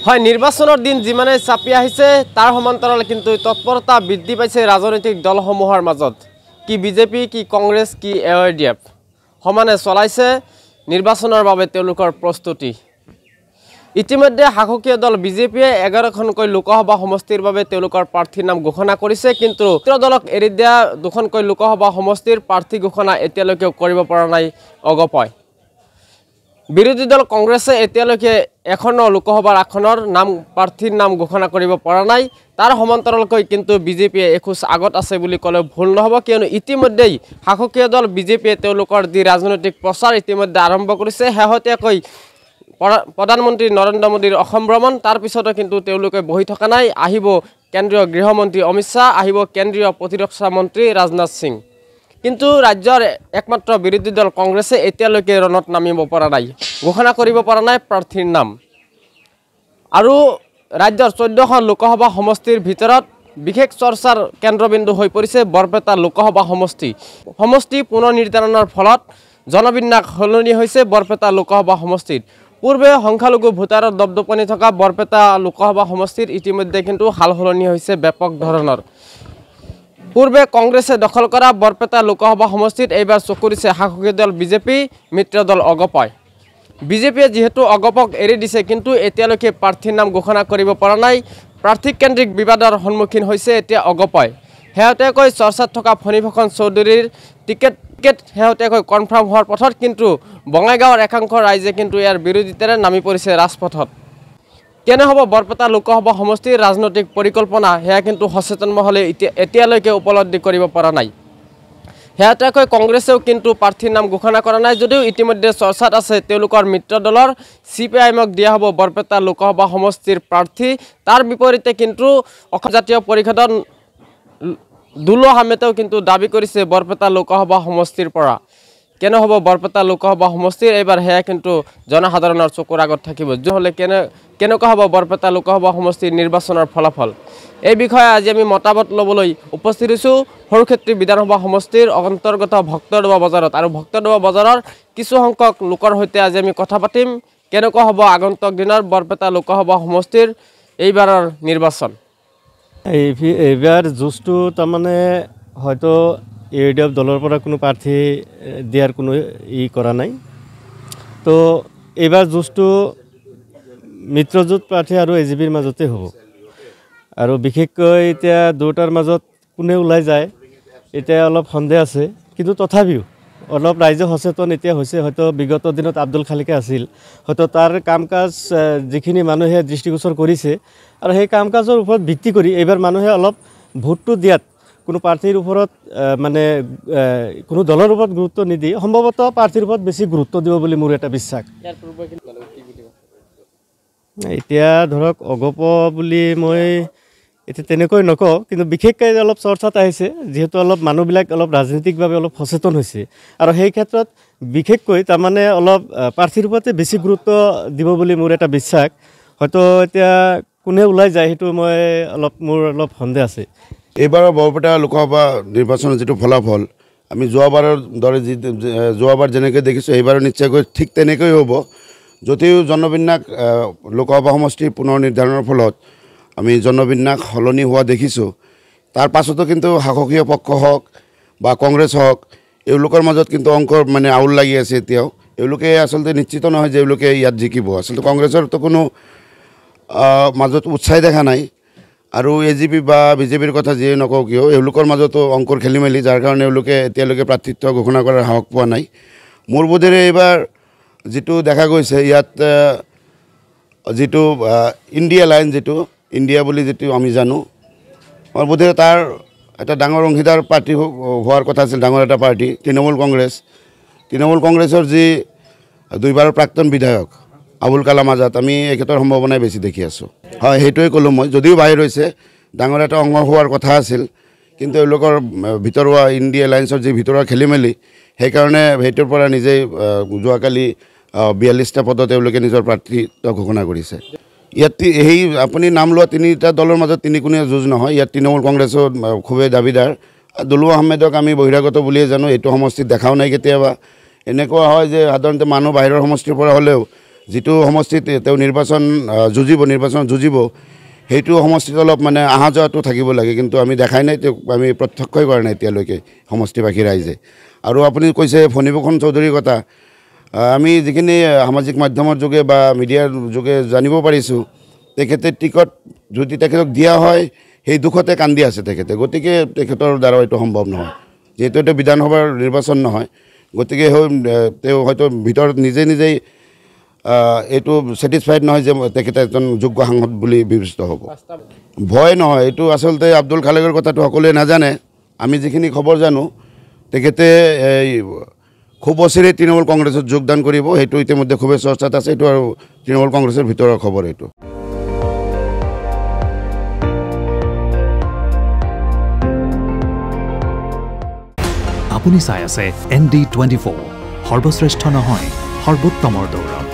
হয় নিৰ্বাচনৰ দিন যিমানে চাপি আহিছে তাৰ সমান্তৰাল কিন্তু তৎপৰতা বৃদ্ধি পাইছে ৰাজনৈতিক দলসমূহৰ মাজত কি বিজেপি কি কংগ্ৰেছ কি এআইডিএফ সমানে চলাইছে নিৰ্বাচনৰ বাবে তেওঁলোকৰ প্ৰস্তুতি ইতিমধ্যে শাসকীয় দল বিজেপিয়ে 11খনকৈ লোকসভা সমষ্টিৰ বাবে তেওঁলোকৰ প্ৰাৰ্থীৰ নাম ঘোষণা কৰিছে কিন্তু দলক এৰি দিয়া দুখনকৈ লোকসভা সমষ্টিৰ প্ৰাৰ্থী ঘোষণা এতিয়ালৈকে কৰিব পৰা নাই অগপয় বিৰোধী দল কংগ্ৰেছে এতিয়ালৈকে এখনো লোকসভাৰ আসনৰ নাম প্ৰাৰ্থীৰ নাম ঘোষণা কৰিব পৰা নাই তাৰ সমান্তৰালকৈ কিন্তু বিজেপিয়ে এখোজ আগত আছে বুলি ক'লে ভুল নহব কিয়নো ইতিমধ্যেই শাসকীয় দল বিজেপিয়ে তেওঁলোকৰ যি ৰাজনৈতিক প্ৰচাৰ ইতিমধ্যে আৰম্ভ কৰিছে শেহতীয়াকৈ প্ৰধানমন্ত্ৰী নৰেন্দ্ৰ মোদীৰ অসম ভ্ৰমণ তাৰ পিছতো কিন্তু তেওঁলোকে বহি থকা নাই আহিব কেন্দ্ৰীয় গৃহমন্ত্ৰী অমিত শাহ আহিব কেন্দ্ৰীয় প্ৰতিৰক্ষা মন্ত্ৰী ৰাজনাথ সিং কিন্তু ৰাজ্যৰ একমাত্ৰ বিৰোধী দল কংগ্ৰেছে এতিয়ালৈকে ৰণত নামিব পৰা নাই ঘোষণা কৰিব পৰা নাই প্ৰাৰ্থীৰ নাম আৰু ৰাজ্যৰ 14খন লোকসভা সমষ্টিৰ ভিতৰত বিশেষ চৰ্চাৰ কেন্দ্ৰবিন্দু হৈ পৰিছে বৰপেটা লোকসভা সমষ্টি পুনৰ নিৰ্ধাৰণৰ ফলত জনবিন্যাস সলনি হৈছে বৰপেটা লোকসভা সমষ্টিত পূৰ্বে সংখ্যালঘু ভোটাৰৰ দপদপনি থকা বৰপেটা লোকসভা সমষ্টিত ইতিমধ্যে কিন্তু হাল সলনি হৈছে ব্যাপক ধৰণৰ পূৰ্বে কংগ্ৰেছে দখল কৰা বৰপেটা লোকসভা সমষ্টিত এইবাৰ চকুৰিছে শাসকীয় দল বিজেপি মিত্ৰ দল অগপয় বিজেপিয়ে যেহেতু অগপক এৰি দিছে কিন্তু এতিয়ালৈকে প্ৰাৰ্থীৰ নাম ঘোষণা কৰিব পৰা নাই প্ৰাৰ্থী কেন্দ্ৰিক বিবাদৰ সন্মুখীন হৈছে এতিয়া অগপয় শেহতীয়াকৈ চৰ্চাত থকা ফণীভূষণ চৌধুৰীৰ টিকেট শেহতীয়াকৈ কনফাৰ্ম হোৱাৰ পথত কিন্তু বঙাইগাঁৱৰ একাংশ ৰাইজে কিন্তু ইয়াৰ বিৰোধিতাৰে নামি পৰিছে ৰাজপথত কেনে হ'ব বৰপেটা লোকসভা সমষ্টিৰ ৰাজনৈতিক পৰিকল্পনা হেয়া কিন্তু সচেতন মহলে এতিয়ালৈকে উপলব্ধি কৰিব পৰা নাই শেহতীয়াকৈ কংগ্ৰেছেও কিন্তু প্ৰাৰ্থীৰ নাম ঘোষণা কৰা নাই যদিও ইতিমধ্যে চৰ্চাত আছে তেওঁলোকৰ মিত্ৰ দলৰ CPIMক দিয়া হ'ব বৰপেটা লোকসভা সমষ্টিৰ প্ৰাৰ্থী তাৰ বিপৰীতে কিন্তু অসম জাতীয় পৰিষদৰ দুলো আহমেদেও কিন্তু দাবী কৰিছে বৰপেটা লোকসভা সমষ্টিৰ পৰা কেনে হ'ব বৰপেটা লোকসভা সমষ্টিৰ এইবাৰ হেয়া কিন্তু জনসাধাৰণৰ চকুৰ আগত থাকিব যহলে কেনেকুৱা হ'ব বৰপেটা লোকসভা সমষ্টিৰ নিৰ্বাচনৰ ফলাফল এই বিষয়ে আজি আমি মতামত ল'বলৈ উপস্থিত হৈছো সৰুক্ষেত্ৰী বিধানসভা সমষ্টিৰ অন্তৰ্গত ভক্তদৱা বজাৰত আৰু ভক্তদৱা বজাৰৰ কিছু সংখ্যক লোকৰ সৈতে আজি আমি কথা পাতিম কেনেকুৱা হ'ব আগন্তুক দিনৰ বৰপেটা লোকসভা সমষ্টিৰ এইবাৰৰ নিৰ্বাচন এইবাৰ জুজটো তাৰমানে হয়তো এআইডিএফ দলৰ পৰা কোনো প্ৰাৰ্থী দিয়াৰ কোনো কৰা নাই তো এইবাৰ জুজটো মিত্ৰজোঁট প্ৰাৰ্থী আৰু এজিপিৰ মাজতে হ'ব আৰু বিশেষকৈ এতিয়া দুটাৰ মাজত কোনে ওলাই যায় এতিয়া অলপ সন্দেহ আছে কিন্তু তথাপিও অলপ ৰাইজে সচেতন এতিয়া হৈছে হয়তো বিগত দিনত আব্দুল খালিকে আছিল হয়তো তাৰ কাম কাজ যিখিনি মানুহে দৃষ্টিগোচৰ কৰিছে আৰু সেই কাম কাজৰ ওপৰত ভিত্তি কৰি এইবাৰ মানুহে অলপ ভোটটো দিয়াত কোনো প্ৰাৰ্থীৰ ওপৰত মানে কোনো দলৰ ওপৰত গুৰুত্ব নিদি সম্ভৱতঃ প্ৰাৰ্থীৰ ওপৰত বেছি গুৰুত্ব দিব বুলি মোৰ এটা বিশ্বাস এতিয়া ধৰক অগপ বুলি মই এতিয়া তেনেকৈ নকওঁ কিন্তু বিশেষকৈ অলপ চৰ্চাত আহিছে যিহেতু অলপ মানুহবিলাক অলপ ৰাজনৈতিকভাৱে অলপ সচেতন হৈছে আৰু সেই ক্ষেত্ৰত বিশেষকৈ তাৰমানে অলপ প্ৰাৰ্থীৰ ওপৰতে বেছি গুৰুত্ব দিব বুলি মোৰ এটা বিশ্বাস হয়তো এতিয়া কোনে ওলাই যায় সেইটো মই মোৰ অলপ সন্দেহ আছে এইবাৰৰ বৰপেটা লোকসভা নিৰ্বাচনৰ যিটো ফলাফল আমি যোৱাবাৰৰ দৰে যোৱাবাৰ যেনেকৈ দেখিছোঁ এইবাৰো নিশ্চয়কৈ ঠিক তেনেকৈ হ'ব যদিও জনবিন্যাস লোকসভা সমষ্টিৰ পুনৰ নিৰ্ধাৰণৰ ফলত আমি জনবিন্যাস সলনি হোৱা দেখিছোঁ তাৰ পাছতো কিন্তু শাসকীয় পক্ষ হওক বা কংগ্ৰেছ হওক এওঁলোকৰ মাজত কিন্তু অংকৰ মানে আউল লাগি আছে এতিয়াও এওঁলোকে আচলতে নিশ্চিত নহয় যে এওঁলোকে ইয়াত জিকিব আচলতে কংগ্ৰেছৰতো কোনো মাজত উৎসাহ দেখা নাই আৰু এজিপি বা বিজেপিৰ কথা যিয়ে নকওঁ কিয় এওঁলোকৰ মাজতো অংকৰ খেলি মেলি যাৰ কাৰণে এওঁলোকে এতিয়ালৈকে প্ৰাৰ্থিত্ব ঘোষণা কৰাৰ সাহস পোৱা নাই মোৰ বোধেৰে এইবাৰ যিটো দেখা গৈছে ইয়াত যিটো ইণ্ডিয়া লাইন যিটো ইণ্ডিয়া বুলি যিটো আমি জানো মোৰ বোধেৰে তাৰ এটা ডাঙৰ অংশীদাৰ পাৰ্টি হোৱাৰ কথা আছিল ডাঙৰ এটা পাৰ্টি তৃণমূল কংগ্ৰেছৰ যি দুইবাৰৰ প্ৰাক্তন বিধায়ক আবুল কালাম আজাদ আমি একেটাৰ সম্ভাৱনাই বেছি দেখি আছোঁ হয় সেইটোৱে ক'লোঁ মই যদিও বাহিৰ হৈছে ডাঙৰ এটা অংশ হোৱাৰ কথা আছিল কিন্তু এওঁলোকৰ ভিতৰুৱা ইণ্ডিয়া লাইন্সৰ যি ভিতৰুৱা খেলি মেলি সেইকাৰণে সেইটোৰ পৰা নিজেই যোৱাকালি 42টা পদত তেওঁলোকে নিজৰ প্ৰাৰ্থীত্ব ঘোষণা কৰিছে ইয়াত সেই আপুনি নাম লোৱা তিনিটা দলৰ মাজত তিনিকোণীয়া যুঁজ নহয় ইয়াত তৃণমূল কংগ্ৰেছৰ খুবেই দাবীদাৰ দুলো আহমেদক আমি বহিৰাগত বুলিয়ে জানো এইটো সমষ্টিত দেখাও নাই কেতিয়াবা এনেকুৱা হয় যে সাধাৰণতে মানুহ বাহিৰৰ সমষ্টিৰ পৰা হ'লেও যিটো সমষ্টিত তেওঁ নিৰ্বাচন যুঁজিব সেইটো সমষ্টিত অলপ মানে অহা যোৱাটো থাকিব লাগে, কিন্তু আমি দেখাই নাই, তেওঁক আমি প্ৰত্যক্ষই কৰা নাই এতিয়ালৈকে সমষ্টিবাসী ৰাইজে। আৰু আপুনি কৈছে ফণীভূষণ চৌধুৰীৰ কথা, আমি যিখিনি সামাজিক মাধ্যমৰ যোগে বা মিডিয়াৰ যোগে জানিব পাৰিছোঁ, তেখেতে টিকট যদি তেখেতক দিয়া হয় সেই দুখতে কান্দি আছে তেখেতে, গতিকে তেখেতৰ দ্বাৰা এইটো সম্ভৱ নহয়, যিহেতু এইটো বিধানসভাৰ নিৰ্বাচন নহয়। গতিকে তেওঁ হয়তো ভিতৰত নিজেই এইটো ছেটিছফাইড নহয় যে তেখেতে এজন যোগ্য সাংসদ বুলি বিবেচিত হ'ব। ভয় নহয়, এইটো আচলতে আব্দুল খালেকৰ কথাটো সকলোৱে নাজানে। আমি যিখিনি খবৰ জানো, তেখেতে খুব অচিৰেই তৃণমূল কংগ্ৰেছত যোগদান কৰিব, সেইটো ইতিমধ্যে খুবেই চৰ্চাত আছে। এইটো আৰু তৃণমূল কংগ্ৰেছৰ ভিতৰৰ খবৰ এইটো। আপুনি চাই আছে ND24, সৰ্বশ্ৰেষ্ঠ নহয় সৰ্বোত্তমৰ দৌৰ।